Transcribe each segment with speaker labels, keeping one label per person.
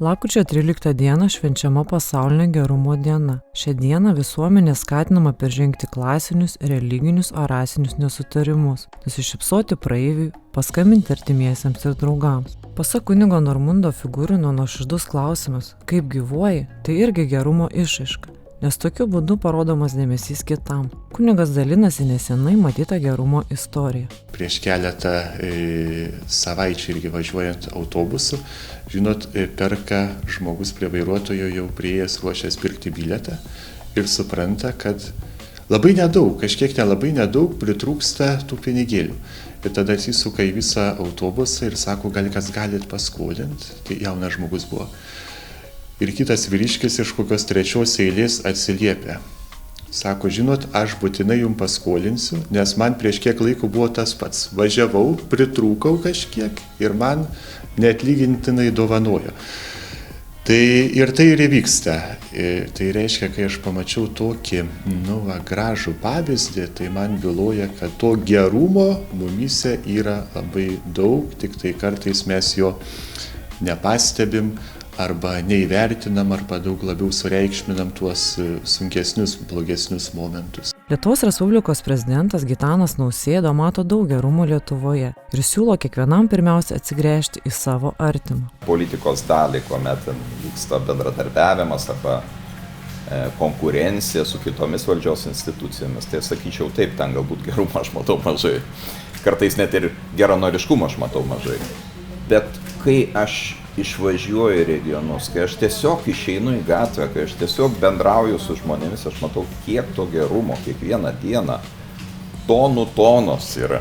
Speaker 1: Lapkričio 13 dieną švenčiama pasaulinė gerumo diena. Šią dieną visuomenė skatinama peržengti klasinius, religinius ar rasinius nesutarimus, nusišypsoti praeiviui, paskambinti artimiesiems ir draugams. Pasak kunigo Normundo Figurino nuoširdus klausimas, kaip gyvuoji, tai irgi gerumo išraiška, nes tokiu būdu parodomas dėmesys kitam. Kunigas dalinasi nesenai matytą gerumo istoriją.
Speaker 2: Prieš keletą savaičių irgi važiuojant autobusu, žinot, perka žmogus prie vairuotojo jau prieėjęs ruošęs pirkti bilietą ir supranta, kad labai nedaug, kažkiek nelabai nedaug pritrūksta tų pinigėlių. Ir tada atsisuka į visą autobusą ir sako, gal kas galit paskolinti, tai jaunas žmogus buvo. Ir kitas vyriškis iš kokios trečios eilės atsiliepia. Sako, žinot, aš būtinai jums paskolinsiu, nes man prieš kiek laiko buvo tas pats. Važiavau, pritrūkau kažkiek ir man neatlygintinai dovanojo. Tai ir tai ir įvyksta. Tai reiškia, kai aš pamačiau tokį gražų pavyzdį, tai man byloja, kad to gerumo mumyse yra labai daug, tik tai kartais mes jo nepastebim, arba neįvertinam, arba daug labiau sureikšminam tuos sunkesnius, blogesnius momentus.
Speaker 1: Lietuvos Respublikos prezidentas Gitanas Nausėda mato daug gerumo Lietuvoje ir siūlo kiekvienam pirmiausia atsigręžti į savo artimą.
Speaker 3: Politikos dalį, kuomet vyksta bendradarbiavimas arba konkurencija su kitomis valdžios institucijomis, tai sakyčiau taip, ten galbūt gerumo aš matau mažai. Kartais net ir geranoriškumo aš matau mažai. Bet kai aš išvažiuoju į regionus, kai aš tiesiog išeinu į gatvę, kai aš tiesiog bendrauju su žmonėmis, aš matau, kiek to gerumo kiekvieną dieną tonų tonos yra.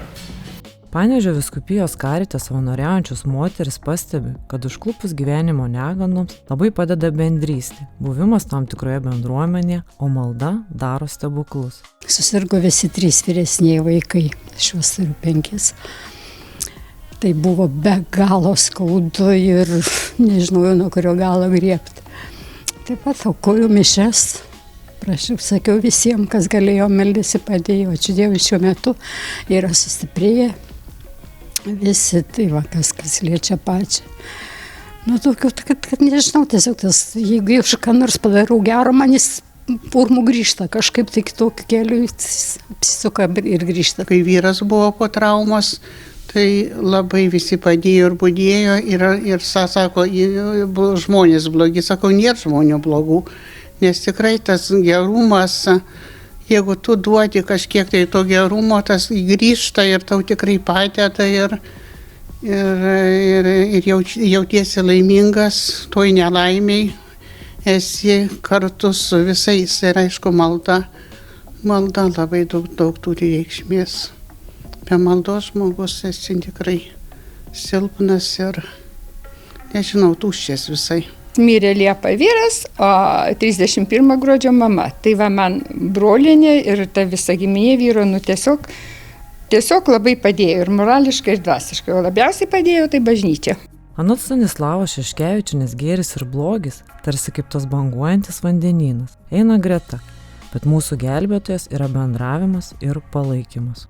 Speaker 1: Panevėžio vyskupijos karite savanoriaujančios moteris pastebi, kad užklupus gyvenimo negandoms labai padeda bendrystė, buvimas tam tikroje bendruomenėje, o malda daro stebuklus.
Speaker 4: Susirgo visi 3 vyresnieji vaikai, šiuos turiu 5. Tai buvo be galo skaudu ir nežinojau, nuo kurio galo griebti. Taip pat aukoju mišias, prašiau, sakiau visiems, kas galėjo, meldėsi, padėjo. Ačiū Dievui, šiuo metu yra sustiprėję visi, tai va, kas liečia pačią. Tokiu, kad nežinau, tiesiog tas, jeigu aš ką nors padarau gero, man jis purmų grįžta, kažkaip tai kitokiu keliu apsisuka ir grįžta.
Speaker 5: Kai vyras buvo po traumos, tai labai visi padėjo ir budėjo ir sako, žmonės blogi. Sakau, nėra žmonių blogų, nes tikrai tas gerumas, jeigu tu duodi kažkiek tai to gerumo, tas grįžta ir tau tikrai padeda ir jautiesi laimingas, toj nelaimiai esi kartu su visais ir aišku malda labai daug turi reikšmės. Be maldos žmogus esi tikrai silpnas ir, nežinau, tuščias visai.
Speaker 6: Mirė Liepa vyras, o 31 gruodžio mama. Tai va man brolinė ir ta visa giminė vyro, tiesiog labai padėjo ir morališkai, ir dvasiškai. O labiausiai padėjo tai bažnyčia.
Speaker 1: Anot Stanislavos Šeškevičienės gėris ir blogis, tarsi kaip tas banguojantis vandenynas, eina greta, bet mūsų gelbėtojas yra bendravimas ir palaikymas.